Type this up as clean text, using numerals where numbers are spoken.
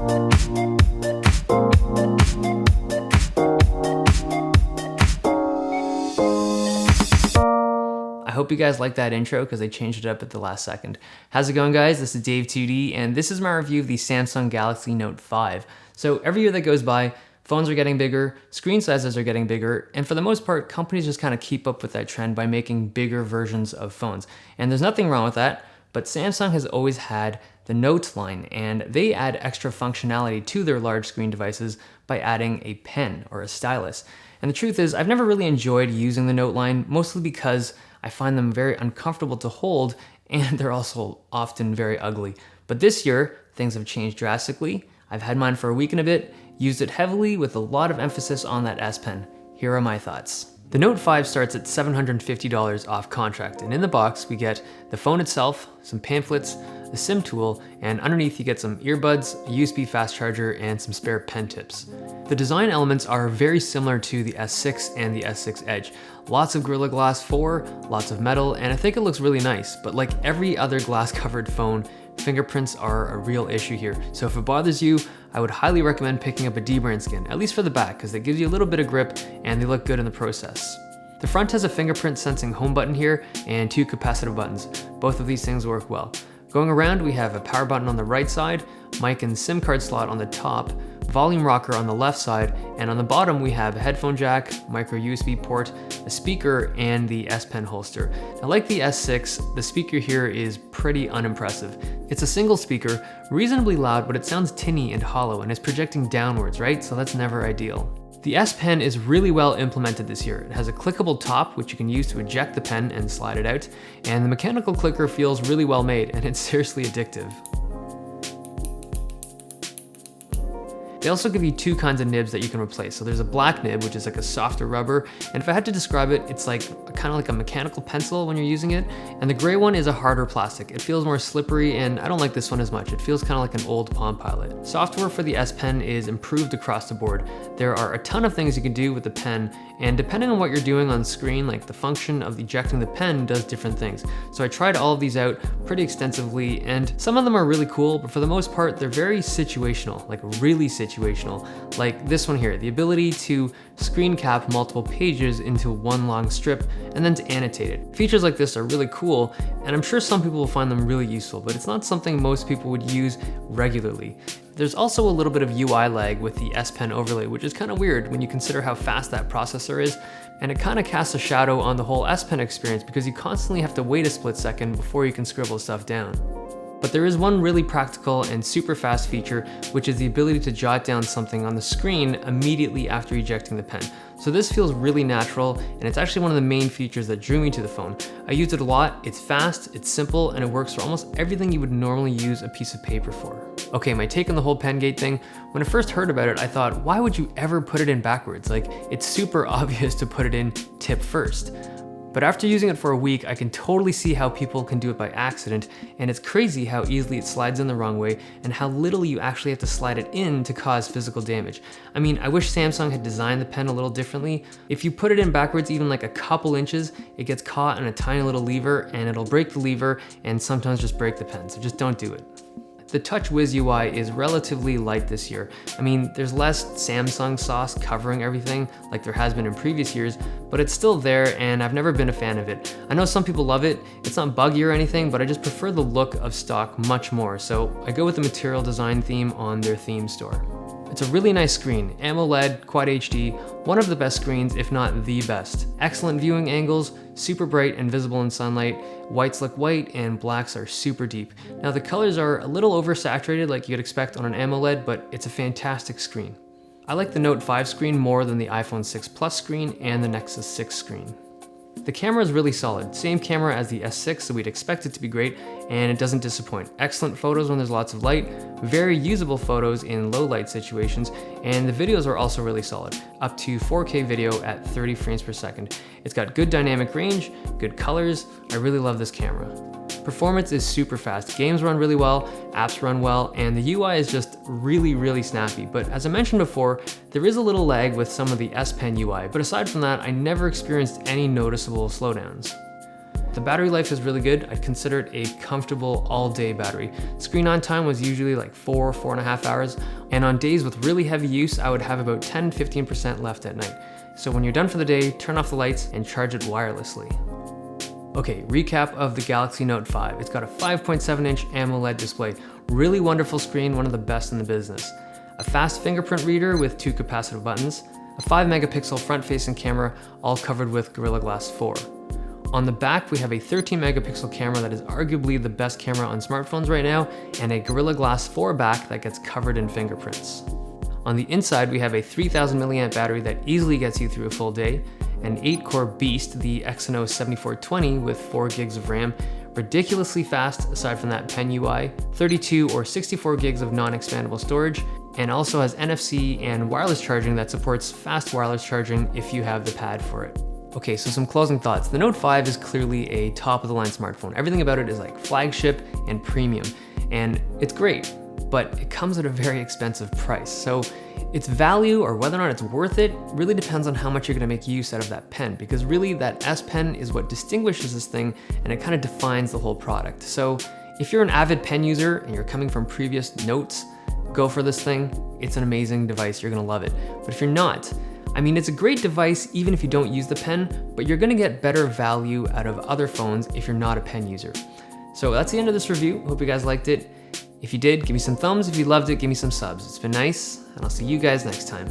I hope you guys like that intro because they changed it up at the last second. How's it going, guys? This is Dave 2D, and this is my review of the Samsung Galaxy Note 5. So every year that goes by, phones are getting bigger, screen sizes are getting bigger, and for the most part, companies just kind of keep up with that trend by making bigger versions of phones. And there's nothing wrong with that, but Samsung has always had the Note line, and they add extra functionality to their large screen devices by adding a pen or a stylus. And the truth is, I've never really enjoyed using the Note line, mostly because I find them very uncomfortable to hold, and they're also often very ugly. But this year, things have changed drastically. I've had mine for a week and a bit, used it heavily with a lot of emphasis on that S Pen. Here are my thoughts. The Note 5 starts at $750 off contract, and in the box we get the phone itself, some pamphlets, a SIM tool, and underneath you get some earbuds, a USB fast charger, and some spare pen tips. The design elements are very similar to the S6 and the S6 Edge. Lots of Gorilla Glass 4, lots of metal, and I think it looks really nice, but like every other glass-covered phone, fingerprints are a real issue here. So if it bothers you, I would highly recommend picking up a D-brand skin, at least for the back, because it gives you a little bit of grip and they look good in the process. The front has a fingerprint sensing home button here and 2 capacitive buttons. Both of these things work well. Going around, we have a power button on the right side, mic and SIM card slot on the top, volume rocker on the left side, and on the bottom we have a headphone jack, micro USB port, a speaker, and the S Pen holster. Now, like the S6, the speaker here is pretty unimpressive. It's a single speaker, reasonably loud, but it sounds tinny and hollow and is projecting downwards, right? So that's never ideal. The S Pen is really well implemented this year. It has a clickable top, which you can use to eject the pen and slide it out, and the mechanical clicker feels really well made, and it's seriously addictive. They also give you 2 kinds of nibs that you can replace. So there's a black nib, which is like a softer rubber, and if I had to describe it, it's like kind of like a mechanical pencil when you're using it, and the gray one is a harder plastic. It feels more slippery, and I don't like this one as much. It feels kind of like an old Palm Pilot. Software for the S Pen is improved across the board. There are a ton of things you can do with the pen, and depending on what you're doing on screen, like the function of ejecting the pen does different things. So I tried all of these out pretty extensively, and some of them are really cool, but for the most part, they're very situational, like really situational. Like this one here, the ability to screen cap multiple pages into one long strip and then to annotate it. Features like this are really cool, and I'm sure some people will find them really useful, but it's not something most people would use regularly. There's also a little bit of UI lag with the S Pen overlay, which is kind of weird when you consider how fast that processor is, and it kind of casts a shadow on the whole S Pen experience because you constantly have to wait a split second before you can scribble stuff down. But there is one really practical and super fast feature, which is the ability to jot down something on the screen immediately after ejecting the pen. So this feels really natural, and it's actually one of the main features that drew me to the phone. I use it a lot, it's fast, it's simple, and it works for almost everything you would normally use a piece of paper for. Okay, my take on the whole pen gate thing, when I first heard about it, I thought, why would you ever put it in backwards? Like, it's super obvious to put it in tip first. But after using it for a week, I can totally see how people can do it by accident, and it's crazy how easily it slides in the wrong way and how little you actually have to slide it in to cause physical damage. I mean, I wish Samsung had designed the pen a little differently. If you put it in backwards even like a couple inches, it gets caught in a tiny little lever and it'll break the lever and sometimes just break the pen, so just don't do it. The TouchWiz UI is relatively light this year. I mean, there's less Samsung sauce covering everything like there has been in previous years, but it's still there and I've never been a fan of it. I know some people love it. It's not buggy or anything, but I just prefer the look of stock much more. So I go with the material design theme on their theme store. It's a really nice screen, AMOLED, Quad HD, one of the best screens, if not the best. Excellent viewing angles, super bright and visible in sunlight, whites look white and blacks are super deep. Now the colors are a little oversaturated like you'd expect on an AMOLED, but it's a fantastic screen. I like the Note 5 screen more than the iPhone 6 Plus screen and the Nexus 6 screen. The camera is really solid, same camera as the S6, so we'd expect it to be great, and it doesn't disappoint. Excellent photos when there's lots of light, very usable photos in low light situations, and the videos are also really solid, up to 4K video at 30 frames per second. It's got good dynamic range, good colors. I really love this camera. Performance is super fast. Games run really well, apps run well, and the UI is just really snappy. But as I mentioned before, there is a little lag with some of the S Pen UI, but aside from that, I never experienced any noticeable slowdowns. The battery life is really good. I'd consider it a comfortable all-day battery. Screen on time was usually like 4.5 hours, and on days with really heavy use, I would have about 10-15% left at night. So when you're done for the day, turn off the lights and charge it wirelessly. Okay, recap of the Galaxy Note 5. It's got a 5.7-inch AMOLED display, really wonderful screen, one of the best in the business. A fast fingerprint reader with 2 capacitive buttons, a 5-megapixel front-facing camera, all covered with Gorilla Glass 4. On the back, we have a 13-megapixel camera that is arguably the best camera on smartphones right now, and a Gorilla Glass 4 back that gets covered in fingerprints. On the inside, we have a 3000 milliamp battery that easily gets you through a full day, an 8-core beast, the Exynos 7420 with 4 gigs of RAM, ridiculously fast aside from that Pen UI, 32 or 64 gigs of non-expandable storage, and also has NFC and wireless charging that supports fast wireless charging if you have the pad for it. Okay, so some closing thoughts. The Note 5 is clearly a top-of-the-line smartphone. Everything about it is like flagship and premium, and it's great, but it comes at a very expensive price. So its value, or whether or not it's worth it, really depends on how much you're gonna make use out of that pen, because really that S Pen is what distinguishes this thing, and it kind of defines the whole product. So if you're an avid pen user and you're coming from previous Notes, go for this thing. It's an amazing device, you're gonna love it. But if you're not, I mean, it's a great device even if you don't use the pen, but you're gonna get better value out of other phones if you're not a pen user. So that's the end of this review. Hope you guys liked it. If you did, give me some thumbs. If you loved it, give me some subs. It's been nice, and I'll see you guys next time.